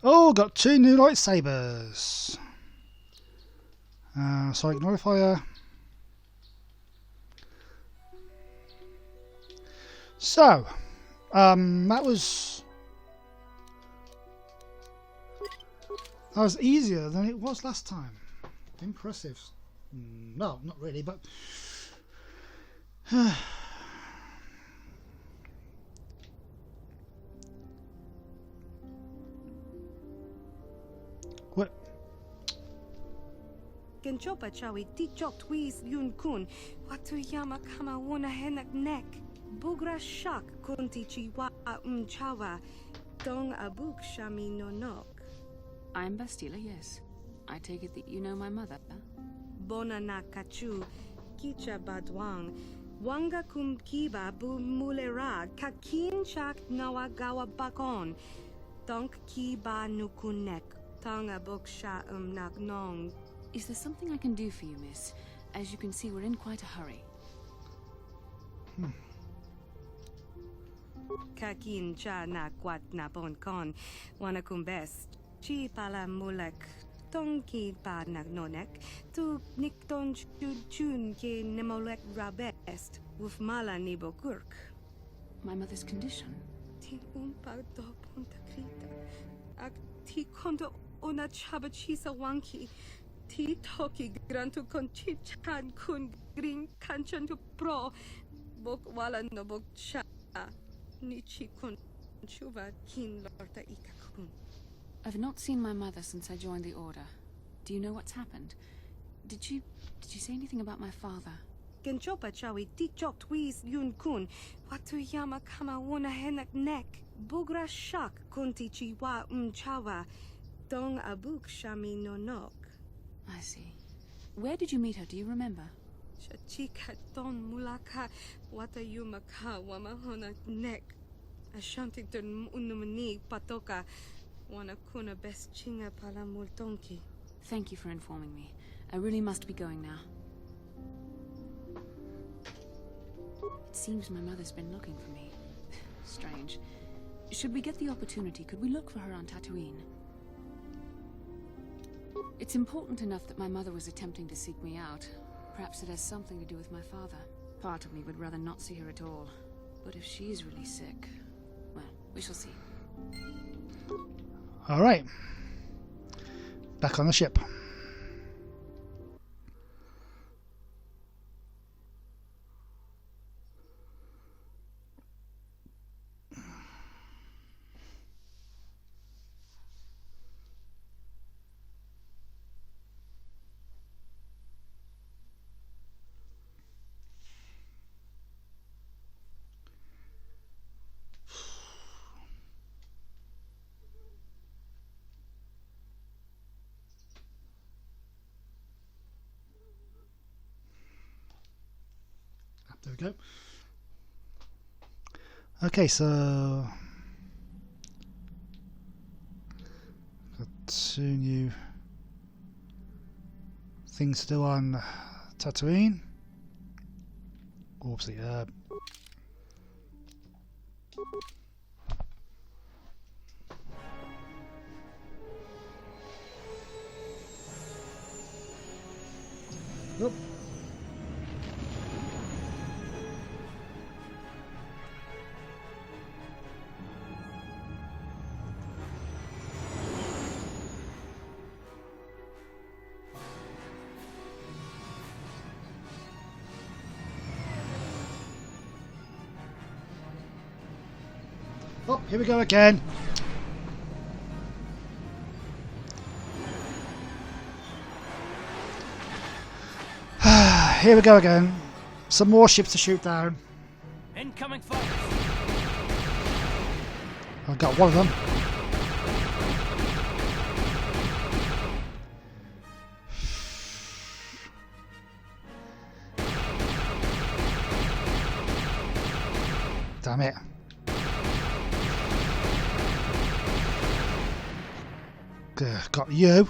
Oh, got 2 new lightsabers. So ignore fire. So, that was easier than it was last time. Impressive. No, not really, but what? Genchopa chawi tichok twis yun kun. Watu yama kama wona henak nek. Bugra shak kunti chiwa chawa. Dong abuk shami no nok. I'm Bastila, yes. I take it that you know my mother. Bona na kachu. Kicha badwang. Wanga kum kiba bu mulera. Kakin chak nawa gawa bakon. Donk kiba nukunek. Tong abuk sha nak nong. Is there something I can do for you, miss? As you can see, we're in quite a hurry. Kakin cha na kwat na bon kon. Wanakum best. Chi pala mulek. Tong ki pa na nonek. Tu nikton chun ki nemolek rabest. Wuf mala ni bokurk. My mother's condition? Ti umpa do ponta krita. Ak ti kondo ona chaba chisa wanki. Ti toki grantu kon chichan kun green kanchan tu pro. Bok wala no bok cha. Nichi kun chuva kin lorta ikakun. I've not seen my mother since I joined the Order. Do you know what's happened? Did you say anything about my father? Genchopa chawi tichok twis yun kun. Watu yama kama wona henak nek. Bugra shak kunti chiwa chawa. Dong abuk shami no nok. I see. Where did you meet her? Do you remember? Chachika ton mulaka wata yumaka wamahona nek. Ashantington unumani patoka. Wana kuna best chinga pala multonki. Thank you for informing me. I really must be going now. It seems my mother's been looking for me. Strange. Should we get the opportunity, could we look for her on Tattooine? It's important enough that my mother was attempting to seek me out. Perhaps it has something to do with my father. Part of me would rather not see her at all. But if she's really sick, well, we shall see. Alright. Back on the ship. There we go. Okay, so got 2 new things to do on Tattooine. Obviously, nope. Oh, here we go again. Here we go again. Some more ships to shoot down. Incoming fire. I got one of them. Damn it. Got you.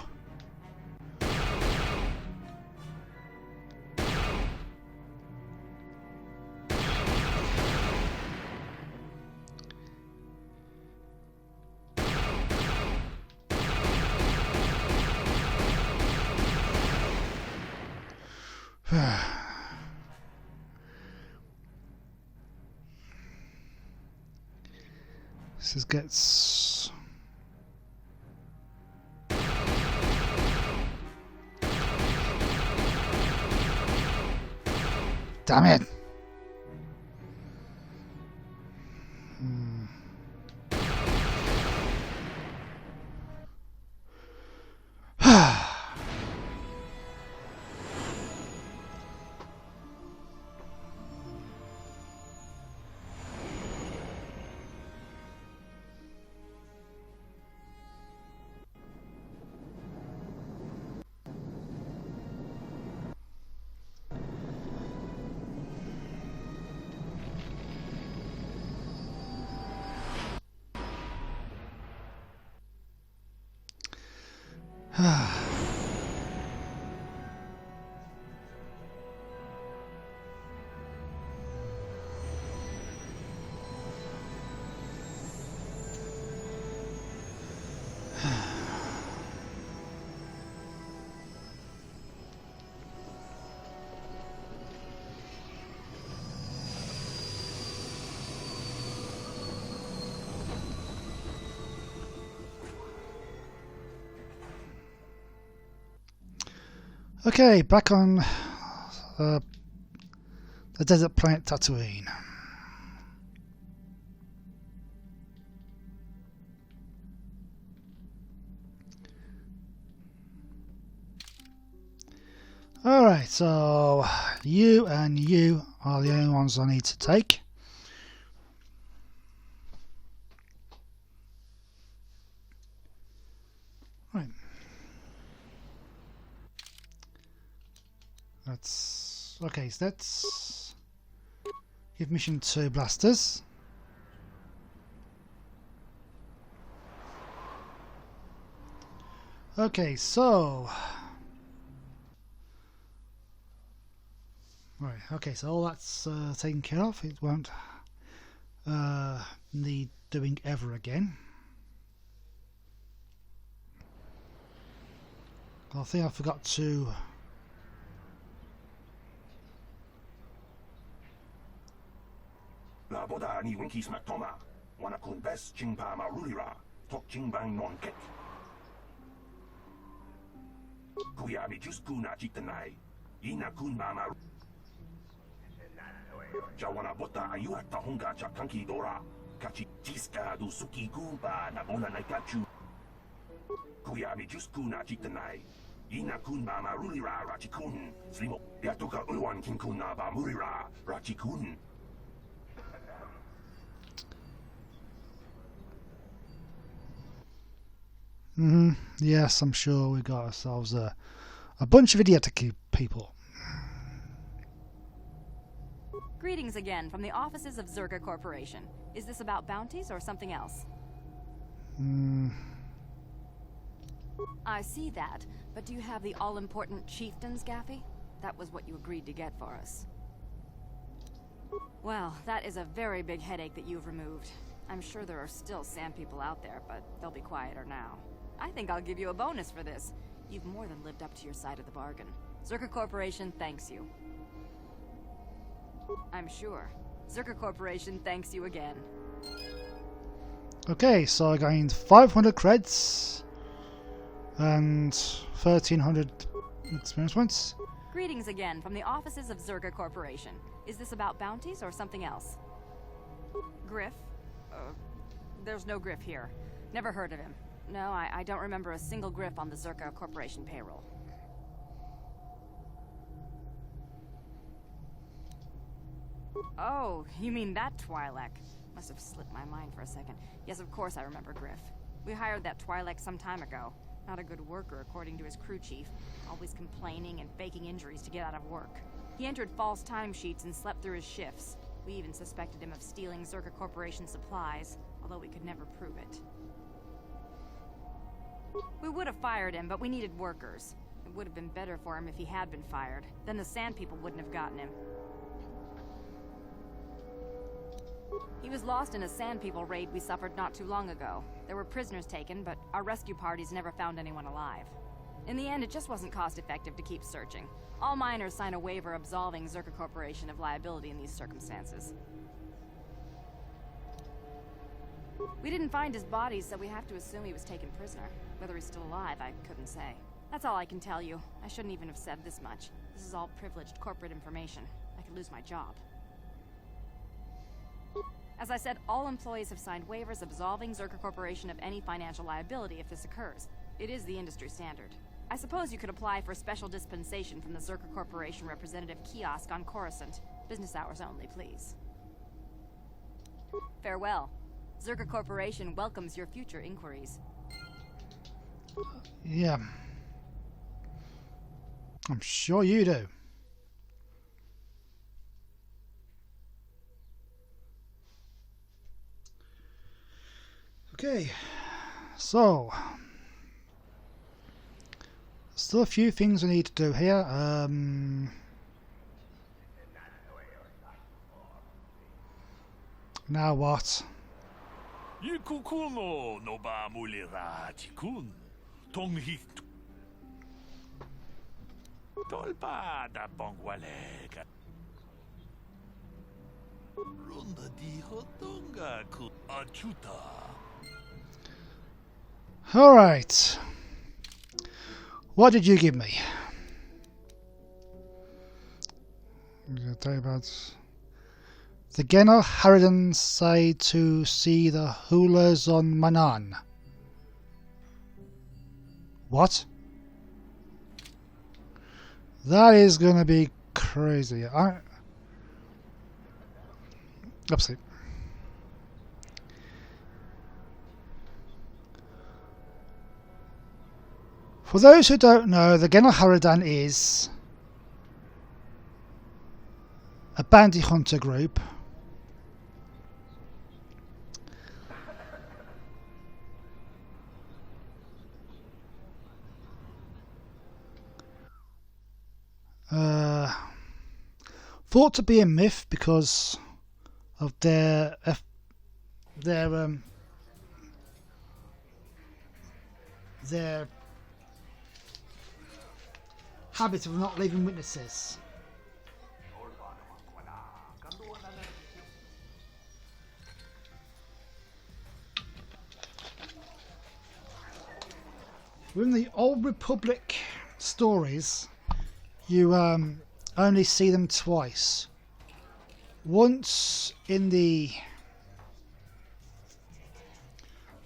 This gets... Damn it! Okay, back on the desert planet Tattooine. Alright, so you and you are the only ones I need to take. Right. That's okay, so let's give mission 2 blasters. Okay, so right, okay, so all that's taken care of. It won't need doing ever again. I think I forgot to La boda ni winkies matoma, wana kun best chingpa marulira, tok chingbang non kek. Kuya mi just kuna chitanai, ina kun mama. Jawana bota ayuat tahunga chakanki dora, kachi chiska du suki kumpa na bona naikachu. Kuya mi just kuna chitanai, ina kun mama rulira rachikun, slimo, yatoka ulwan kinkuna ba murira rachikun. Yes, I'm sure we got ourselves a bunch of idiotic people. Greetings again from the offices of Zerga Corporation. Is this about bounties or something else? I see that, but do you have the all-important chieftains, Gaffy? That was what you agreed to get for us. Well, that is a very big headache that you've removed. I'm sure there are still sand people out there, but they'll be quieter now. I think I'll give you a bonus for this. You've more than lived up to your side of the bargain. Zerga Corporation thanks you. I'm sure. Zerga Corporation thanks you again. Okay, so I gained 500 creds and 1300 experience points. Greetings again from the offices of Zerga Corporation. Is this about bounties or something else? Griff? There's no Griff here. Never heard of him. No, I don't remember a single Griff on the Zerga Corporation payroll. Oh, you mean that Twi'lek. Must have slipped my mind for a second. Yes, of course I remember Griff. We hired that Twi'lek some time ago. Not a good worker, according to his crew chief. Always complaining and faking injuries to get out of work. He entered false timesheets and slept through his shifts. We even suspected him of stealing Zerga Corporation supplies, although we could never prove it. We would have fired him, but we needed workers. It would have been better for him if he had been fired. Then the Sand People wouldn't have gotten him. He was lost in a Sand People raid we suffered not too long ago. There were prisoners taken, but our rescue parties never found anyone alive. In the end, it just wasn't cost-effective to keep searching. All miners sign a waiver absolving Zerga Corporation of liability in these circumstances. We didn't find his body, so we have to assume he was taken prisoner. Whether he's still alive, I couldn't say. That's all I can tell you. I shouldn't even have said this much. This is all privileged corporate information. I could lose my job. As I said, all employees have signed waivers absolving Zerker Corporation of any financial liability if this occurs. It is the industry standard. I suppose you could apply for special dispensation from the Zerker Corporation representative kiosk on Coruscant. Business hours only, please. Farewell. Zerker Corporation welcomes your future inquiries. Yeah. I'm sure you do. Okay. So. Still a few things we need to do here. Now what? Yikukuno no ba mulira tikun. Tonghik. Tolpa da bongwalega. Runda di hotonga ku achuta. Alright. What did you give me? I'm going to tell you about the Genel Harridan say to see the Hulas on Manan. What? That is going to be crazy. Upset. For those who don't know, the Genel Harridan is a bounty hunter group thought to be a myth because of their habit of not leaving witnesses. In the Old Republic stories, you only see them twice. Once in the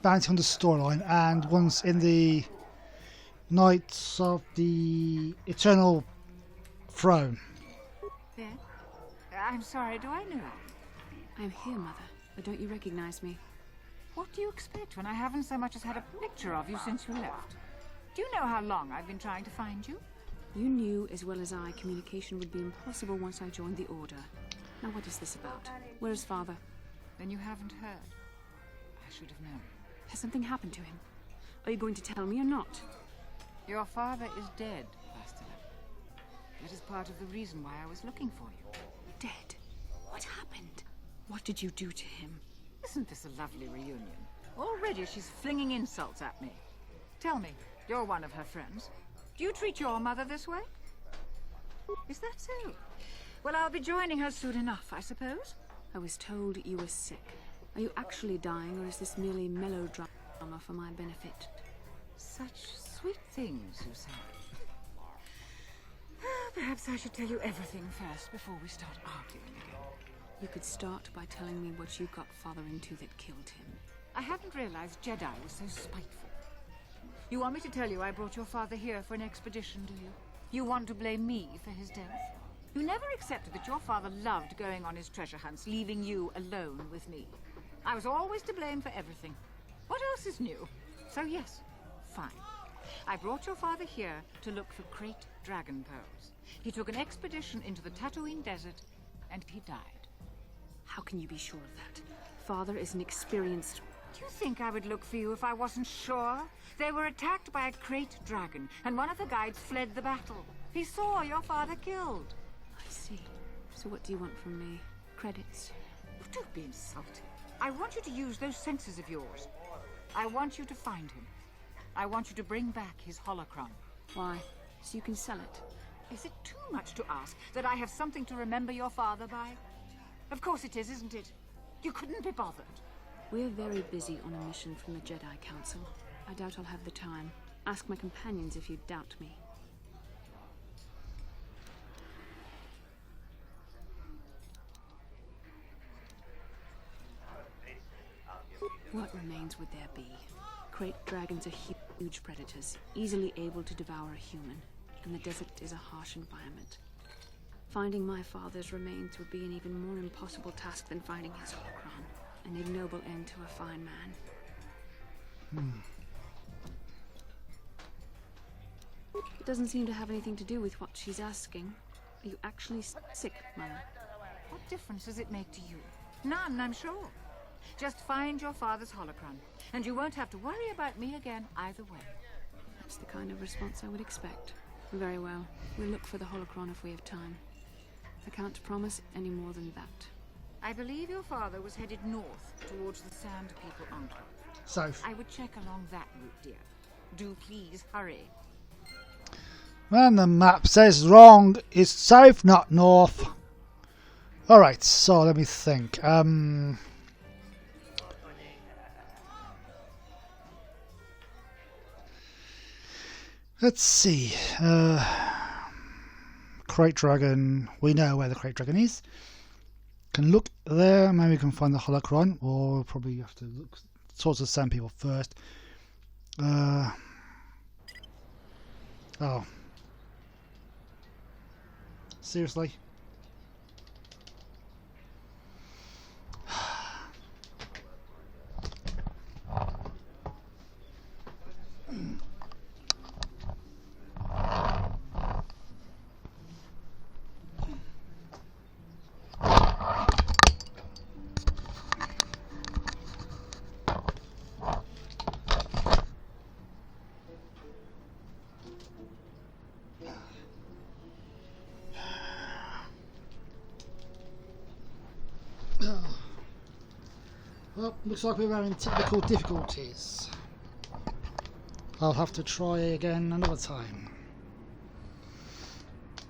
Bounty Hunter storyline, and once in the Knights of the Eternal Throne. Ben? I'm sorry, do I know you? I'm here, Mother, but don't you recognize me? What do you expect when I haven't so much as had a picture of you since you left? Do you know how long I've been trying to find you? You knew as well as I communication would be impossible once I joined the Order. Now what is this about? Where is Father? Then you haven't heard. I should have known. Has something happened to him? Are you going to tell me or not? Your father is dead, Bastila. That is part of the reason why I was looking for you. Dead? What happened? What did you do to him? Isn't this a lovely reunion? Already she's flinging insults at me. Tell me, you're one of her friends. Do you treat your mother this way? Is that so? Well, I'll be joining her soon enough, I suppose. I was told you were sick. Are you actually dying, or is this merely melodrama for my benefit? Such sweet things, you say. Perhaps I should tell you everything first before we start arguing again. You could start by telling me what you got Father into that killed him. I hadn't realized Jedi was so spiteful. You want me to tell you I brought your father here for an expedition, do you? You want to blame me for his death? You never accepted that your father loved going on his treasure hunts, leaving you alone with me. I was always to blame for everything. What else is new? So yes, fine. I brought your father here to look for great dragon pearls. He took an expedition into the Tattooine desert, and he died. How can you be sure of that? Father is an experienced... Do you think I would look for you if I wasn't sure? They were attacked by a great dragon, and one of the guides fled the battle. He saw your father killed. I see. So what do you want from me? Credits? Don't be insulting. I want you to use those senses of yours. I want you to find him. I want you to bring back his holocron. Why? So you can sell it? Is it too much to ask that I have something to remember your father by? Of course it is, isn't it? You couldn't be bothered. We're very busy on a mission from the Jedi Council. I doubt I'll have the time. Ask my companions if you doubt me. What remains would there be? Great dragons are huge predators, easily able to devour a human, and the desert is a harsh environment. Finding my father's remains would be an even more impossible task than finding his holocron, an ignoble end to a fine man. It doesn't seem to have anything to do with what she's asking. Are you actually sick, Mother? What difference does it make to you? None, I'm sure. Just find your father's holocron, and you won't have to worry about me again either way. That's the kind of response I would expect. Very well. We'll look for the holocron if we have time. I can't promise any more than that. I believe your father was headed north towards the Sand People Enclave. South. I would check along that route, dear. Do please hurry. Man, the map says wrong. It's south, not north. Alright, so let me think. Let's see. Crate Dragon. We know where the Crate Dragon is. Can look there. Maybe we can find the holocron, or we'll probably have to look towards the Sand People first. Oh. Seriously? Well, looks like we're having technical difficulties. I'll have to try again another time.